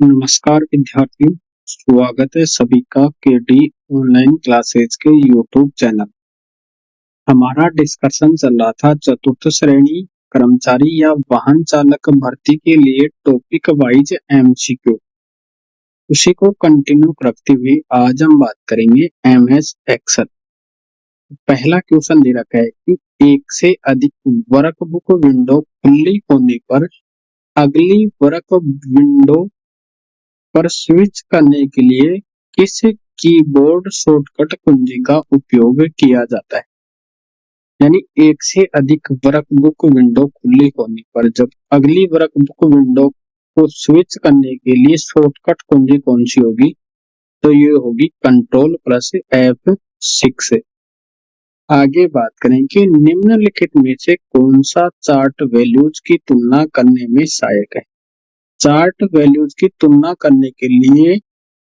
नमस्कार विद्यार्थियों, स्वागत है सभी का केडी ऑनलाइन क्लासेज के यूट्यूब चैनल। हमारा डिस्कशन चल रहा था चतुर्थ श्रेणी कर्मचारी या वाहन चालक भर्ती के लिए टॉपिक वाइज एमसीक्यू। उसी को कंटिन्यू रखते हुए आज हम बात करेंगे एमएस एक्सेल। पहला क्वेश्चन दे रखा है कि एक से अधिक वर्कबुक विंडो खुली होने पर अगली वर्क विंडो पर स्विच करने के लिए किस कीबोर्ड शॉर्टकट कुंजी का उपयोग किया जाता है। यानी एक से अधिक वर्कबुक विंडो खुली होने पर जब अगली वर्कबुक विंडो को स्विच करने के लिए शॉर्टकट कुंजी कौन सी होगी, तो ये होगी कंट्रोल प्लस F6। आगे बात करें कि निम्नलिखित में से कौन सा चार्ट वैल्यूज की तुलना करने में सहायक है। चार्ट वैल्यूज की तुलना करने के लिए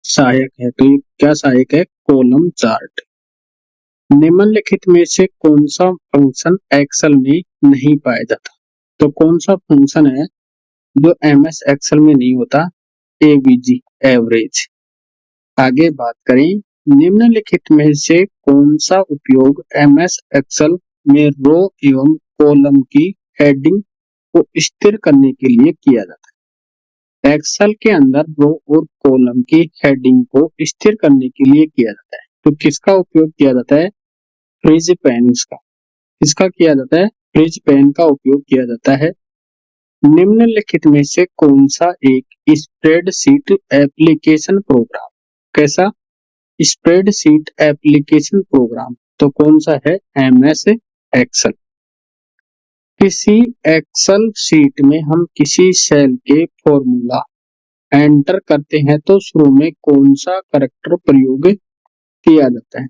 सहायक है, तो ये क्या सहायक है? Column chart. निम्नलिखित में से कौन सा फंक्शन एक्सेल में नहीं पाया जाता, तो कौन सा फंक्शन है जो एमएस एक्सेल में नहीं होता? AVG, average. आगे बात करें, निम्नलिखित में से कौन सा उपयोग एमएस एक्सेल में रो एवं कॉलम की हेडिंग को स्थिर करने के लिए किया जाता है। एक्सेल के अंदर रो और कॉलम की हेडिंग को स्थिर करने के लिए किया जाता है, तो किसका उपयोग किया जाता है? फ्रीज पेन का। किसका किया जाता है? फ्रीज पेन का उपयोग किया जाता है। निम्नलिखित में से कौन सा एक स्प्रेडशीट एप्लीकेशन प्रोग्राम, कैसा? स्प्रेडशीट एप्लीकेशन प्रोग्राम, तो कौन सा है? MS Excel. किसी एक्सेल शीट में हम किसी सेल के फॉर्मूला एंटर करते हैं तो शुरू में कौन सा करैक्टर प्रयोग किया जाता है,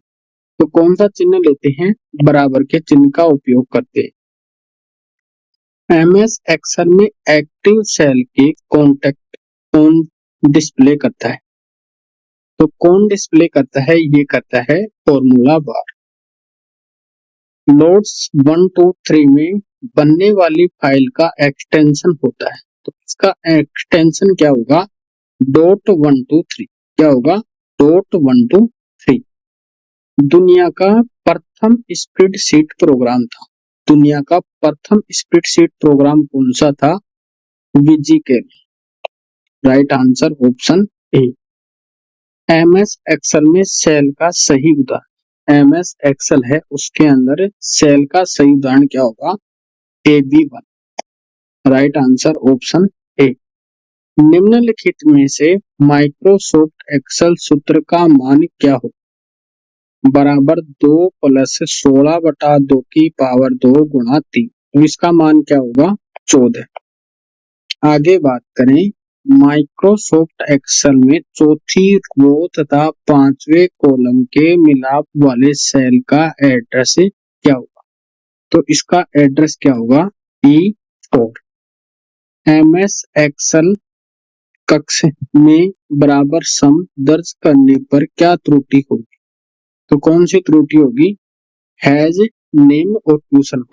तो कौन सा चिन्ह लेते हैं? बराबर के चिन्ह का उपयोग करते हैं। एमएस एक्सेल में एक्टिव सेल के कॉन्टेक्ट कौन डिस्प्ले करता है, तो कौन डिस्प्ले करता है? ये करता है फॉर्मूला बार। लोड्स 1 2 3 में बनने वाली फाइल का एक्सटेंशन होता है, तो इसका एक्सटेंशन क्या होगा? .123। क्या होगा? .123। दुनिया का प्रथम स्प्रेडशीट प्रोग्राम था। दुनिया का प्रथम स्प्रेडशीट प्रोग्राम कौन सा था? VisiCalc. Right answer option A. MS Excel में सेल का सही उदाहरण, एमएस एक्सेल है उसके अंदर सेल का सही उदाहरण क्या होगा? AB1। राइट आंसर ऑप्शन ए। निम्नलिखित में से माइक्रोसॉफ्ट एक्सेल सूत्र का मान क्या हो? बराबर 2 + 16/2 की पावर 2 गुणा 3, तो इसका मान क्या होगा? 14। आगे बात करें, माइक्रोसॉफ्ट एक्सेल में चौथी रो तथा पांचवें कॉलम के मिलाप वाले सेल का एड्रेस क्या होगा, तो इसका एड्रेस क्या होगा? E4। एमएस एक्सेल कक्ष में बराबर सम दर्ज करने पर क्या त्रुटि होगी, तो कौन सी त्रुटि होगी? हैज नेम और ट्यूशन।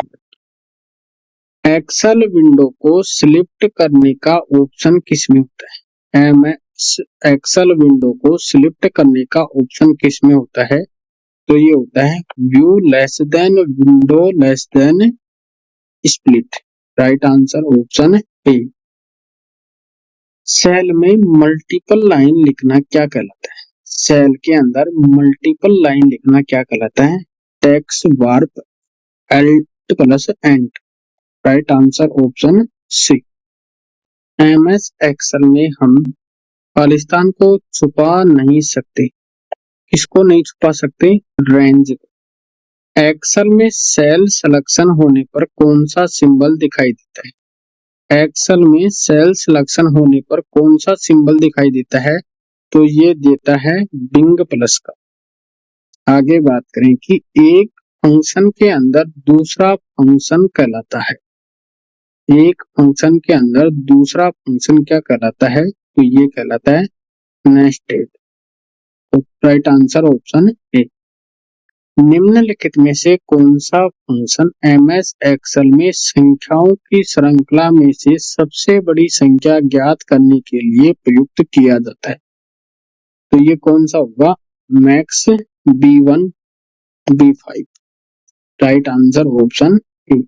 एक्सेल विंडो को सिलेक्ट करने का ऑप्शन किसमें होता है? एमएस एक्सेल विंडो को सिलेक्ट करने का ऑप्शन किसमें होता है? तो ये होता है view less than window less than split. Right answer option A. Cell में मल्टीपल लाइन लिखना क्या कहलाता है? सेल के अंदर मल्टीपल लाइन लिखना क्या कहलाता है? Text wrap alt plus end. Right answer option C. MS Excel में हम खालिस्तान को छुपा नहीं सकते। किसको नहीं छुपा सकते? रेंज। एक्सेल में सेल सिलेक्शन होने पर कौन सा सिंबल दिखाई देता है? एक्सेल में सेल सिलेक्शन होने पर कौन सा सिंबल दिखाई देता है? तो ये देता है बिंग प्लस का। आगे बात करें कि एक फंक्शन के अंदर दूसरा फंक्शन कहलाता है। एक फंक्शन के अंदर दूसरा फंक्शन क्या कहलाता है? तो ये कहलाता है नेस्टेड। तो राइट आंसर ऑप्शन ए। निम्नलिखित में से कौन सा फंक्शन एमएस एक्सेल में संख्याओं की श्रृंखला में से सबसे बड़ी संख्या ज्ञात करने के लिए प्रयुक्त किया जाता है? तो ये कौन सा होगा? Max, B1, B5। Right answer option ए।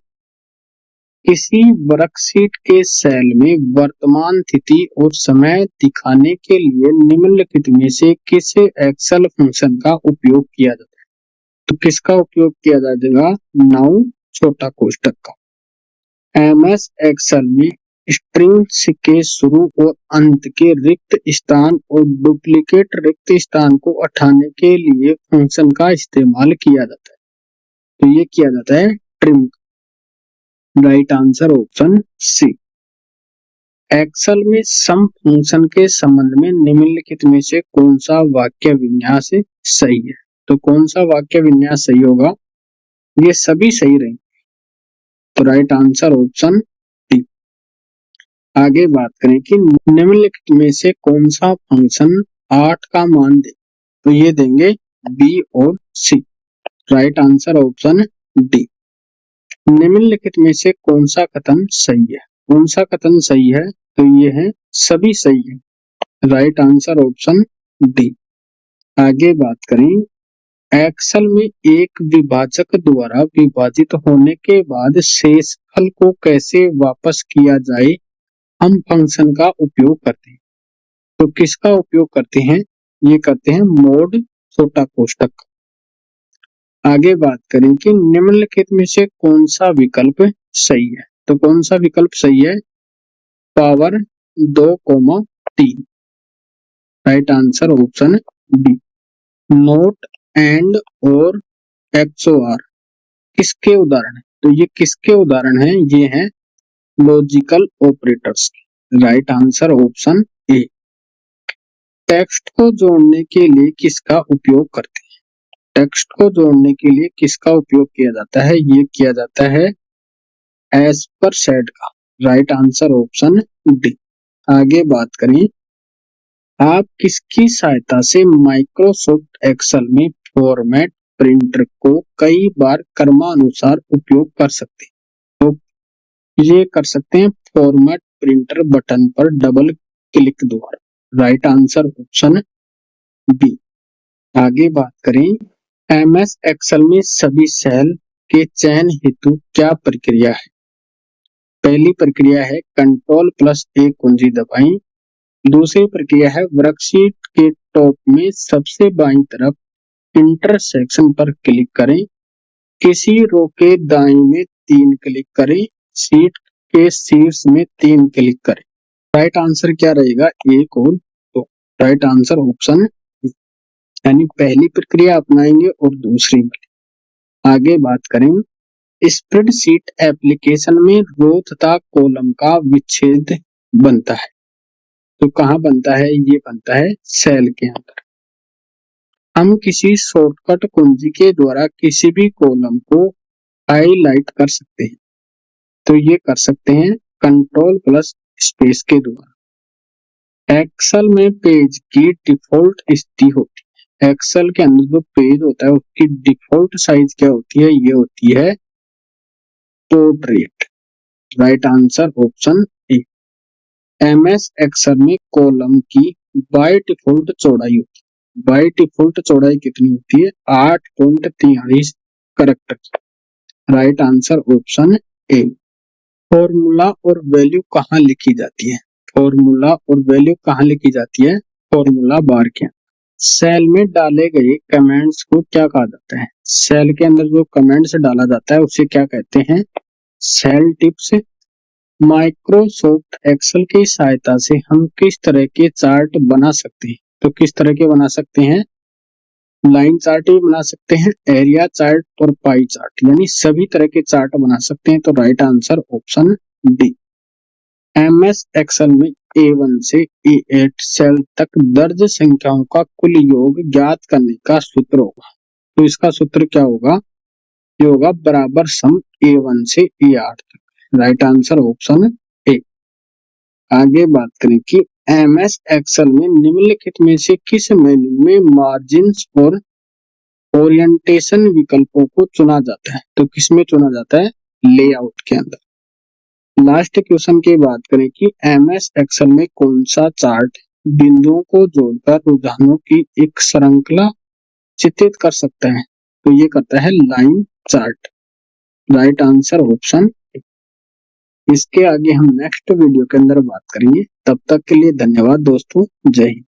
किसी वर्कशीट के सेल में वर्तमान तिथि और समय दिखाने के लिए निम्नलिखित में से किस एक्सेल फंक्शन का उपयोग किया जाता है? तो किसका उपयोग किया जाएगा? नाउ छोटा कोष्ठक का। एमएस एक्सेल में स्ट्रिंग्स के शुरू और अंत के रिक्त स्थान और डुप्लीकेट रिक्त स्थान को हटाने के लिए फंक्शन का इस्तेमाल किया जाता है। तो ये किया जाता है trim. Right answer option C. Excel में सम फंक्शन के संबंध में निम्नलिखित में से कौन सा वाक्य विन्यास सही है? तो कौन सा वाक्य विन्यास सही होगा? ये सभी सही रहेंगे। तो राइट आंसर ऑप्शन डी। आगे बात करें कि निम्नलिखित में से कौन सा फंक्शन 8 का मान दे? तो ये देंगे बी और C. Right answer option D. निम्नलिखित में से कौन सा कथन सही है? कौन सा कथन सही है? तो ये है सभी सही है। Right answer option D. आगे बात करें, एक्सेल में एक विभाजक द्वारा विभाजित होने के बाद शेषफल को कैसे वापस किया जाए, हम फंक्शन का उपयोग करते हैं। तो किसका उपयोग करते हैं? ये करते हैं मोड छोटा कोष्ठक। आगे बात करें कि निम्नलिखित में से कौन सा विकल्प सही है? तो कौन सा विकल्प सही है? Power 2,3। Right answer option D. Note, and और एक्सओआर किसके उदाहरण है? तो ये किसके उदाहरण हैं? ये हैं logical operators. Right answer option ए। टेक्स्ट को जोड़ने के लिए किसका उपयोग करते हैं? टेक्स्ट को जोड़ने के लिए किसका उपयोग किया जाता है? ये किया जाता है एस्परसेड का। Right answer option D. आगे बात करें, आप किसकी सहायता से माइक्रोसॉफ्ट एक्सेल में फॉर्मेट प्रिंटर को कई बार क्रमानुसार उपयोग कर सकते हैं? तो ये कर सकते हैं फॉर्मेट प्रिंटर बटन पर डबल क्लिक द्वारा। Right answer option B. आगे बात करें, एमएस एक्सेल में सभी सेल के चयन हेतु क्या प्रक्रिया है? पहली प्रक्रिया है Ctrl+A कुंजी दबाएं। दूसरी प्रक्रिया है वर्कशीट के टॉप में सबसे बाईं तरफ इंटरसेक्शन पर क्लिक करें। किसी रो के दाईं में 3 क्लिक करें। शीट के शीर्ष में 3 क्लिक करें। राइट आंसर क्या रहेगा? 1 और 2। राइट आंसर ऑप्शन यानी पहली प्रक्रिया अपनाएंगे और दूसरी। आगे बात करें, स्प्रेडशीट एप्लीकेशन में रो तथा कॉलम का विच्छेद बनता है। तो कहाँ बनता है? ये बनता है सेल के अंदर। हम किसी शॉर्टकट कुंजी के द्वारा किसी भी कॉलम को हाईलाइट कर सकते हैं। तो ये कर सकते हैं Ctrl+स्पेस के द्वारा। एक्सेल में पेज की डिफॉल्ट स्थिति होती है। एक्सेल के अंदर जो पेज होता है उसकी डिफॉल्ट साइज क्या होती है? ये होती है portrait. Right answer option A. MS Excel में कॉलम की बाय डिफॉल्ट चौड़ाई होती है। बाय डिफॉल्ट चौड़ाई कितनी होती है? 8.43 कैरेक्टर। राइट आंसर ऑप्शन ए। फॉर्मूला और वैल्यू कहाँ लिखी जाती है? फॉर्मूला और वैल्यू कहाँ लिखी जाती है? फॉर्मूला बार के। सेल में डाले गए कमेंट्स को क्या कहा जाता है? सेल के अंदर जो कमेंट्स डाला जाता है उसे क्या कहते हैं? Cell tips. माइक्रोसॉफ्ट एक्सेल की सहायता से हम किस तरह के चार्ट बना सकते हैं? तो किस तरह के बना सकते हैं? लाइन चार्ट भी बना सकते हैं, एरिया चार्ट और पाई चार्ट, यानी सभी तरह के चार्ट बना सकते हैं। तो right answer option D. MS Excel में A1 से A8 सेल तक दर्ज संख्याओं का कुल योग ज्ञात करने का सूत्र होगा। तो इसका सूत्र क्या होगा? ये होगा बराबर सम A1 से A8 तक। राइट आंसर ऑप्शन ए। आगे बात करें कि एमएस एक्सेल में निम्नलिखित में से किस मेन्यू में मार्जिन्स और ओरिएंटेशन विकल्पों को चुना जाता है। तो किसमें चुना जाता है? लेआउट के अंदर। लास्ट क्वेश्चन की बात करें कि एमएस एक्सेल में कौन सा चार्ट बिंदुओं को जोड़कर रुझानों की एक श्रृंखला चित्रित कर सकता है? तो ये करता है line chart. Right answer option. इसके आगे हम नेक्स्ट वीडियो के अंदर बात करेंगे। तब तक के लिए धन्यवाद दोस्तों। जय हिंद।